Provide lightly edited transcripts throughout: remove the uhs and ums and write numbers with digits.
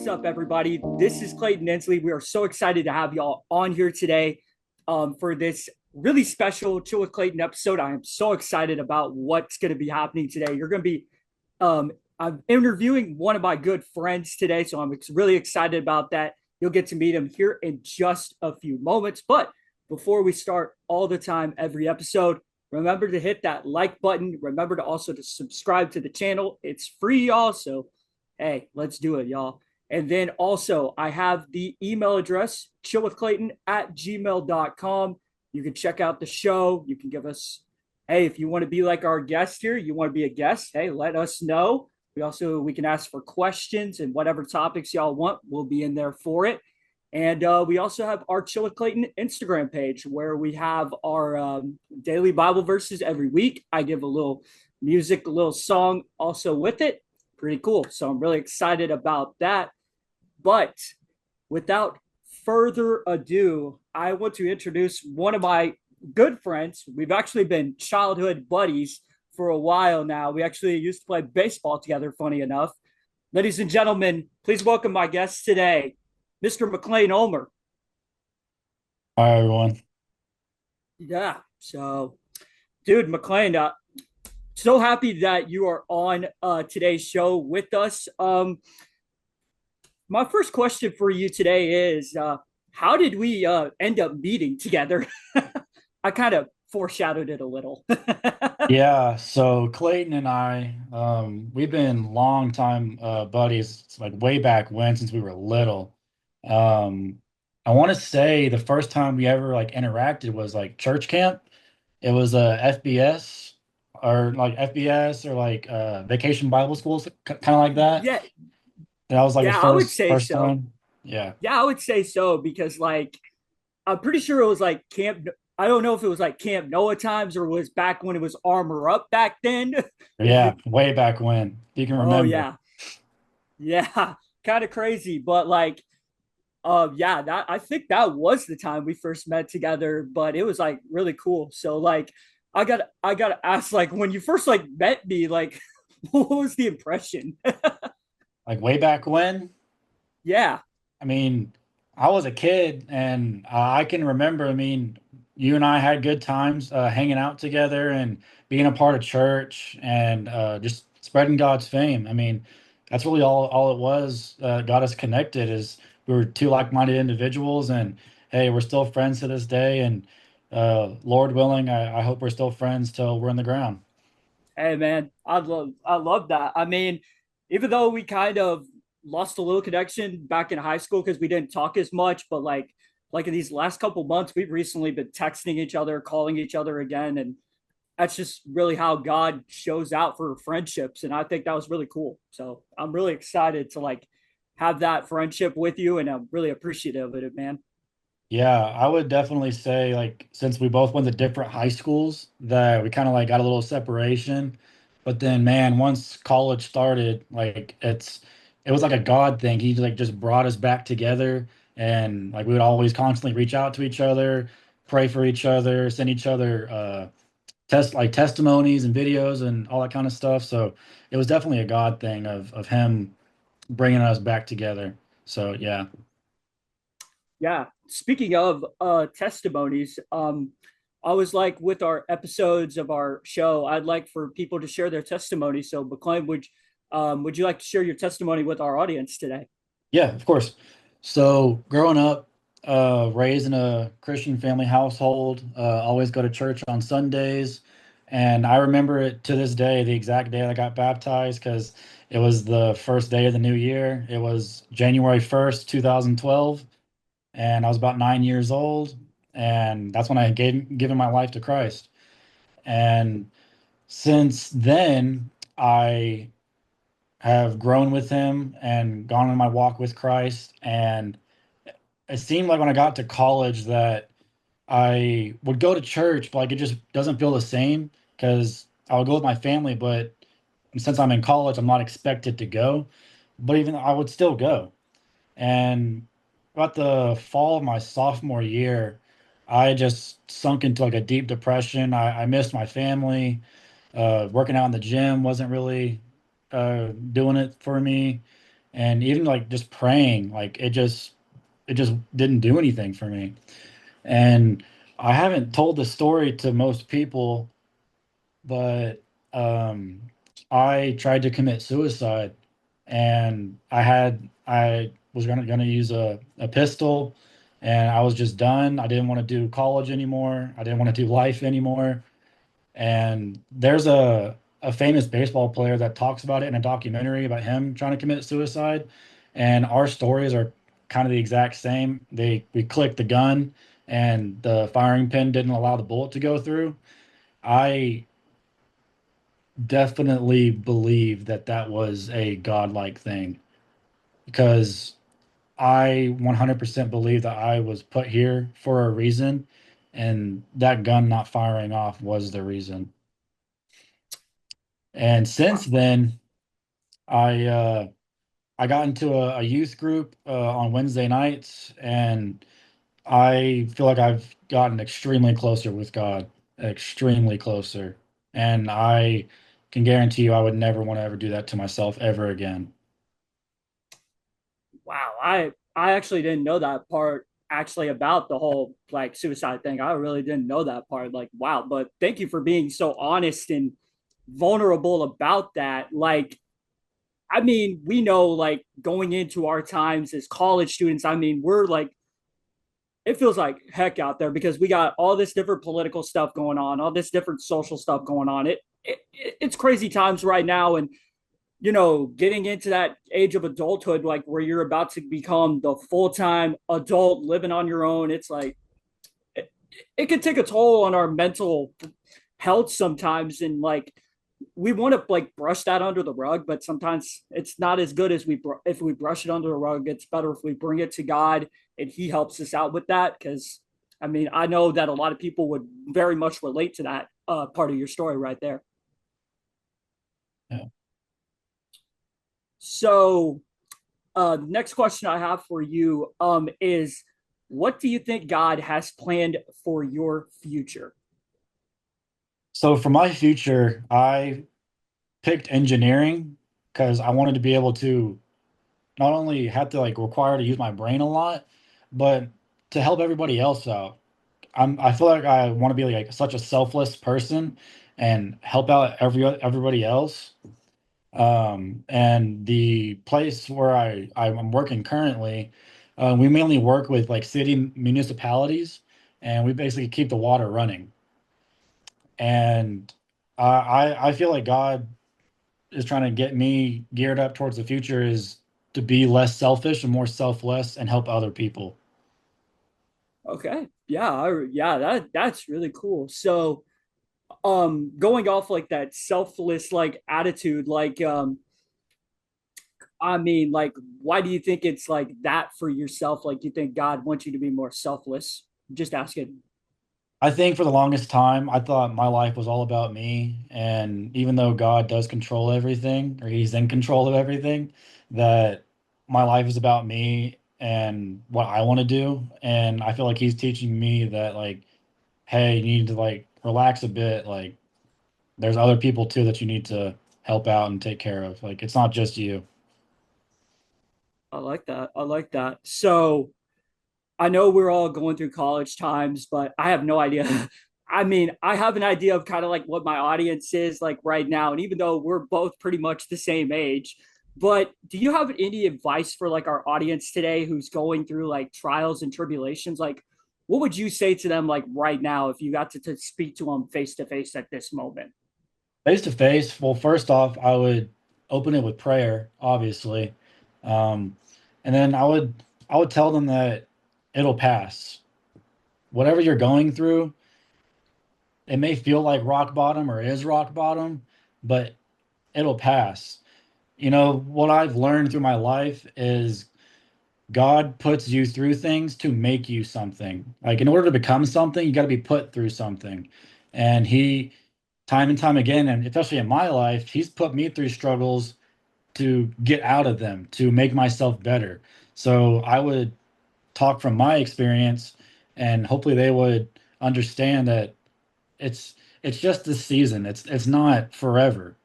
up, everybody? This is Clayton Ensley. We are so excited to have y'all on here today for this really special Chill with Clayton episode. I am so excited about what's going to be happening today. Um, I'm interviewing one of my good friends today, so I'm really excited about that. You'll get to meet him here in just a few moments. But before we start all the time, every episode, remember to hit that like button. Remember to also to subscribe to the channel. It's free, y'all. So hey, let's do it, y'all. And then also, I have the email address, chillwithclayton@gmail.com. You can check out the show. You can give us, hey, if you want to be like our guest here, you want to be a guest, hey, let us know. We can ask for questions and whatever topics y'all want, we'll be in there for it. And we also have our Chill with Clayton Instagram page where we have our daily Bible verses every week. I give a little music, a little song also with it. Pretty cool. So I'm really excited about that. But without further ado, I want to introduce one of my good friends. We've actually been childhood buddies for a while now. We actually used to play baseball together, funny enough. Ladies and gentlemen, please welcome my guest today, Mr. Maclane Ulmer. Hi, everyone. Yeah. So, dude, Maclane, so happy that you are on today's show with us. My first question for you today is how did we end up meeting together? I kind of foreshadowed it a little. Yeah, so Clayton and I, we've been long time buddies, it's like way back when, since we were little. Um, I want to say the first time we ever like interacted was like church camp. It was FBS or like Vacation Bible Schools, kind of like that. Yeah, That was like the yeah, I would first say first so. time. Yeah. Yeah, I would say so because like I'm pretty sure it was like Camp. I don't know if it was like Camp Noah times or was back when it was Armor Up back then. If Yeah, you, way back when, if you can oh remember. yeah, yeah, kind of crazy, but like yeah, that I think that was the time we first met together, but it was like really cool. So like I got to ask, like, when you first like met me, like what was the impression? Like way back when. Yeah. I mean, I was a kid and I can remember, I mean, you and I had good times hanging out together and being a part of church and just spreading God's fame. I mean, that's really all it was, got us connected is we were two like-minded individuals and hey, we're still friends to this day and Lord willing, I hope we're still friends till we're in the ground. Hey man, I love that. I mean, even though we kind of lost a little connection back in high school because we didn't talk as much, but like in these last couple months, we've recently been texting each other, calling each other again, and that's just really how God shows out for friendships. And I think that was really cool. So I'm really excited to like have that friendship with you, and I'm really appreciative of it, man. Yeah, I would definitely say like since we both went to different high schools that we kind of like got a little separation. But then man, once college started, like it was like a God thing. He like just brought us back together and like we would always constantly reach out to each other, pray for each other, send each other testimonies and videos and all that kind of stuff. So it was definitely a God thing of him bringing us back together. So yeah. Yeah. Speaking of testimonies, I was like with our episodes of our show, I'd like for people to share their testimony. So, McClain, would you like to share your testimony with our audience today? Yeah, of course. So growing up, raised in a Christian family household, always go to church on Sundays. And I remember it to this day, the exact day I got baptized, because it was the first day of the new year. It was January 1st, 2012. And I was about 9 years old. And that's when I given my life to Christ. And since then, I have grown with him and gone on my walk with Christ. And it seemed like when I got to college that I would go to church, but like it just doesn't feel the same because I would go with my family, but since I'm in college, I'm not expected to go. But even I would still go. And about the fall of my sophomore year, I just sunk into like a deep depression. I missed my family. Working out in the gym wasn't really doing it for me. And even like just praying, like it just didn't do anything for me. And I haven't told the story to most people, but um, I tried to commit suicide, and I was gonna use a pistol, and I was just done. I didn't want to do college anymore. I didn't want to do life anymore. And there's a famous baseball player that talks about it in a documentary about him trying to commit suicide. And our stories are kind of the exact same. We clicked the gun and the firing pin didn't allow the bullet to go through. I definitely believe that that was a godlike thing because I 100% believe that I was put here for a reason, and that gun not firing off was the reason. And since then, I uh, I got into a youth group on Wednesday nights, and I feel like I've gotten extremely closer with God, extremely closer. And I can guarantee you, I would never want to ever do that to myself ever again. Wow, I actually didn't know that part actually about the whole like suicide thing. I really didn't know that part. Like, wow, but thank you for being so honest and vulnerable about that. Like, I mean, we know like going into our times as college students, I mean, we're like it feels like heck out there because we got all this different political stuff going on, all this different social stuff going on. It's crazy times right now, and getting into that age of adulthood, like where you're about to become the full time adult living on your own. It's like it, it can take a toll on our mental health sometimes, and like we want to like brush that under the rug, but sometimes it's not as good as if we brush it under the rug. It's better if we bring it to God and He helps us out with that. Because I mean, I know that a lot of people would very much relate to that part of your story right there. Yeah. So, next question I have for you is, what do you think God has planned for your future? So for my future, I picked engineering because I wanted to be able to not only have to like require to use my brain a lot, but to help everybody else out. I feel like I want to be like such a selfless person and help out everybody else. And the place where I'm working currently, we mainly work with like city municipalities, and we basically keep the water running. And I feel like God is trying to get me geared up towards the future is to be less selfish and more selfless and help other people. Okay, yeah, yeah, that's really cool. So, going off like that selfless like attitude, like I mean, like, why do you think it's like that for yourself? Like, you think God wants you to be more selfless? Just asking. I think for the longest time, I thought my life was all about me. And even though God does control everything, or He's in control of everything, that my life is about me and what I want to do. And I feel like He's teaching me that, like, hey, you need to, like, relax a bit. Like, there's other people too that you need to help out and take care of. Like, it's not just you. I like that. I like that. So, I know we're all going through college times, but I have no idea. I mean, I have an idea of kind of like what my audience is like right now. And even though we're both pretty much the same age, but do you have any advice for like our audience today who's going through like trials and tribulations? Like, what would you say to them like right now if you got to speak to them face to face at this moment? Face to face, well, first off, I would open it with prayer, obviously. Um, and then I would tell them that it'll pass. Whatever you're going through, it may feel like rock bottom or is rock bottom, but it'll pass. You know, what I've learned through my life is God puts you through things to make you something. Like in order to become something, you got to be put through something. And He, time and time again, and especially in my life, He's put me through struggles to get out of them, to make myself better. So I would talk from my experience, and hopefully they would understand that it's it's just this season. It's not forever.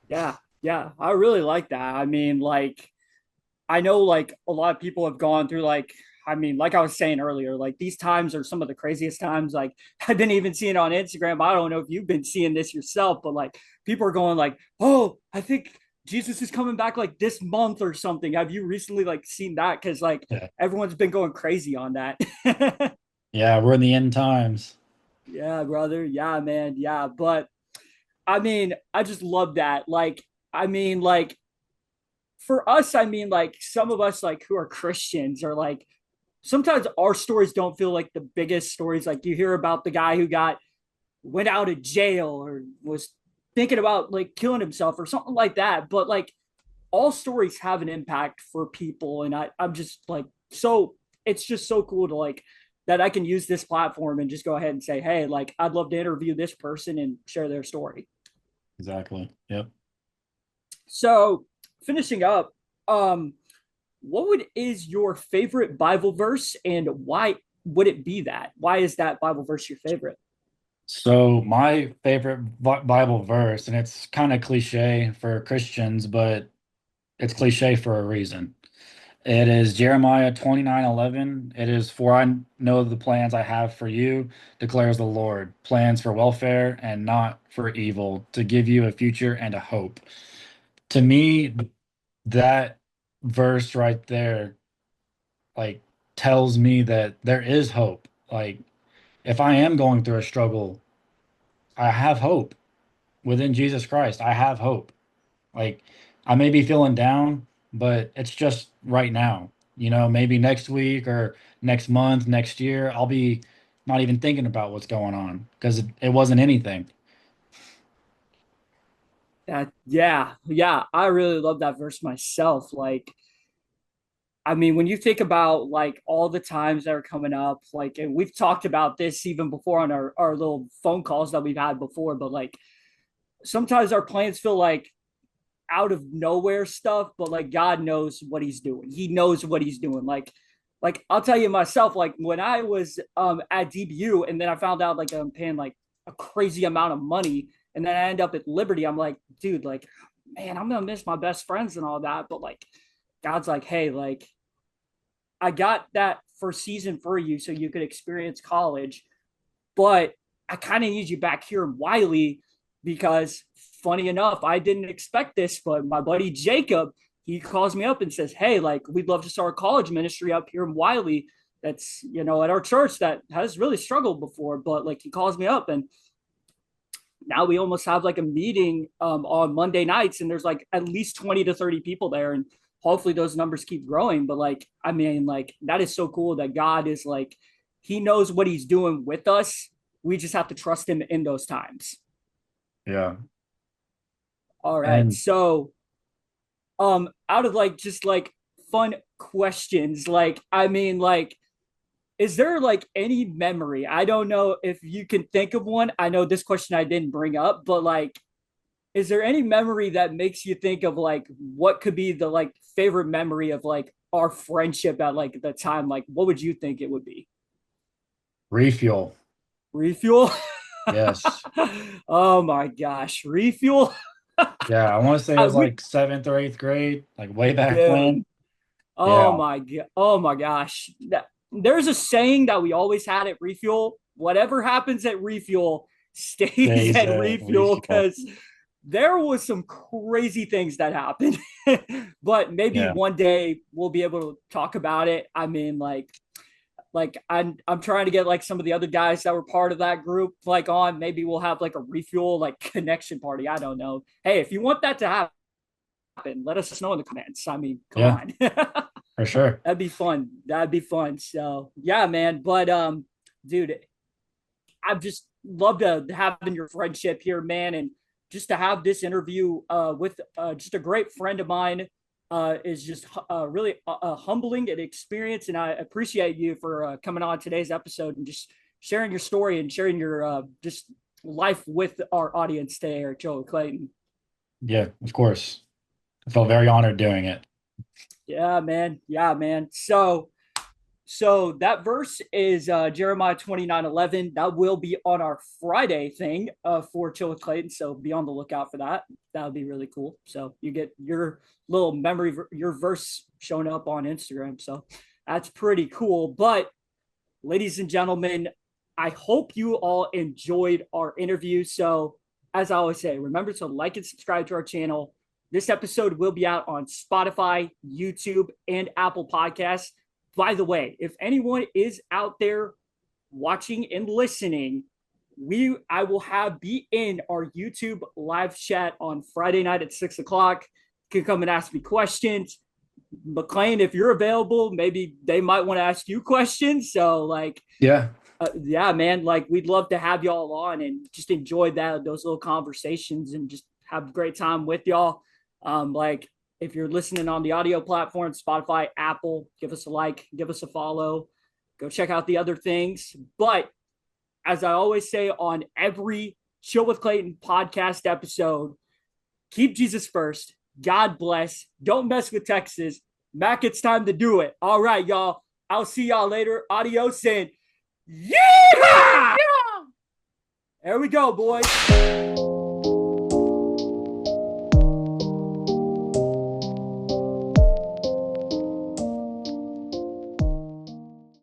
Yeah. Yeah, I really like that. I mean, like, I know like a lot of people have gone through like, I mean, like I was saying earlier, like these times are some of the craziest times. Like I've been even seeing on Instagram. I don't know if you've been seeing this yourself, but like people are going like, "Oh, I think Jesus is coming back like this month or something." Have you recently like seen that? Because like Yeah. everyone's been going crazy on that. Yeah, we're in the end times. Yeah, brother. Yeah, man. Yeah, but I mean, I just love that. Like, I mean, like for us, I mean, like some of us like who are Christians are like sometimes our stories don't feel like the biggest stories. Like you hear about the guy who got went out of jail or was thinking about like killing himself or something like that. But like all stories have an impact for people, and I'm just like so it's just so cool to like that I can use this platform and just go ahead and say, hey, like I'd love to interview this person and share their story. Exactly. Yep. So finishing up, um, what would is your favorite Bible verse and why would it be that? Why is that Bible verse your favorite? So my favorite Bible verse, and it's kind of cliche for Christians, but it's cliche for a reason. It is Jeremiah 29:11. It is, "For I know the plans I have for you, declares the Lord, plans for welfare and not for evil, to give you a future and a hope." To me, that verse right there, like, tells me that there is hope. Like, if I am going through a struggle, I have hope within Jesus Christ. I have hope. Like, I may be feeling down, but it's just right now. Maybe next week or next month, next year, I'll be not even thinking about what's going on because it wasn't anything. Yeah, I really love that verse myself. Like, I mean, when you think about like all the times that are coming up, like, and we've talked about this even before on our little phone calls that we've had before, but like sometimes our plans feel like out of nowhere stuff, but like God knows what he's doing. He knows what he's doing. Like I'll tell you myself, like when I was at DBU and then I found out like I'm paying like a crazy amount of money and then I end up at Liberty, I'm like, dude, like, man, I'm gonna miss my best friends and all that. But like God's like, hey, like I got that for season for you so you could experience college, but I kind of need you back here in Wiley because, funny enough, I didn't expect this, but my buddy Jacob, he calls me up and says, "Hey, like we'd love to start a college ministry up here in Wiley. That's at our church that has really struggled before." But like he calls me up and now we almost have like a meeting on Monday nights, and there's like at least 20 to 30 people there, and hopefully those numbers keep growing. But like, I mean, like that is so cool that God is like, He knows what He's doing with us. We just have to trust Him in those times. Yeah. All right, And so out of like just like fun questions, like I mean, like is there like any memory? I don't know if you can think of one. I know this question I didn't bring up, but like is there any memory that makes you think of like what could be the like favorite memory of like our friendship at like the time? Like, what would you think it would be? refuel. Refuel? Yes. Oh my gosh, refuel? Yeah. I want to say it was We like seventh or eighth grade, like way back dude. when. Yeah. Oh my gosh. There's a saying that we always had at refuel. Whatever happens at refuel stays Days at at refuel refuel. because there was some crazy things that happened. But maybe Yeah. one day we'll be able to talk about it. I mean, like I'm trying to get like some of the other guys that were part of that group like on. Maybe we'll have like a refuel like connection party. I don't know. Hey, if you want that to happen, let us know in the comments. I mean, come Yeah, on. for sure. That'd be fun. That'd be fun. So yeah, man. But dude, I've just loved having your friendship here, man, and just to have this interview with just a great friend of mine is just really humbling and experience, and I appreciate you for coming on today's episode and just sharing your story and sharing your just life with our audience today, or Chill with Clayton. Yeah, of course. I felt very honored doing it. Yeah, man. Yeah, man. So So that verse is Jeremiah 29:11. That will be on our Friday thing for Chill with Clayton. So be on the lookout for that. That would be really cool. So you get your little memory, your verse showing up on Instagram. So that's pretty cool. But ladies and gentlemen, I hope you all enjoyed our interview. So as I always say, remember to like and subscribe to our channel. This episode will be out on Spotify, YouTube, and Apple Podcasts. By the way, if anyone is out there watching and listening, I will be in our YouTube live chat on Friday night at 6 o'clock. You can come and ask me questions. Maclane, if you're available, maybe they might want to ask you questions. So Yeah. yeah, man, we'd love to have y'all on and just enjoy those little conversations and just have a great time with y'all. If you're listening on the audio platform, Spotify, Apple, give us a like, give us a follow, go check out the other things. But as I always say on every Chill with Clayton podcast episode, keep Jesus first. God bless. Don't mess with Texas. Mac, it's time to do it. All right, y'all. I'll see y'all later. Adios and yeah! There we go, boys.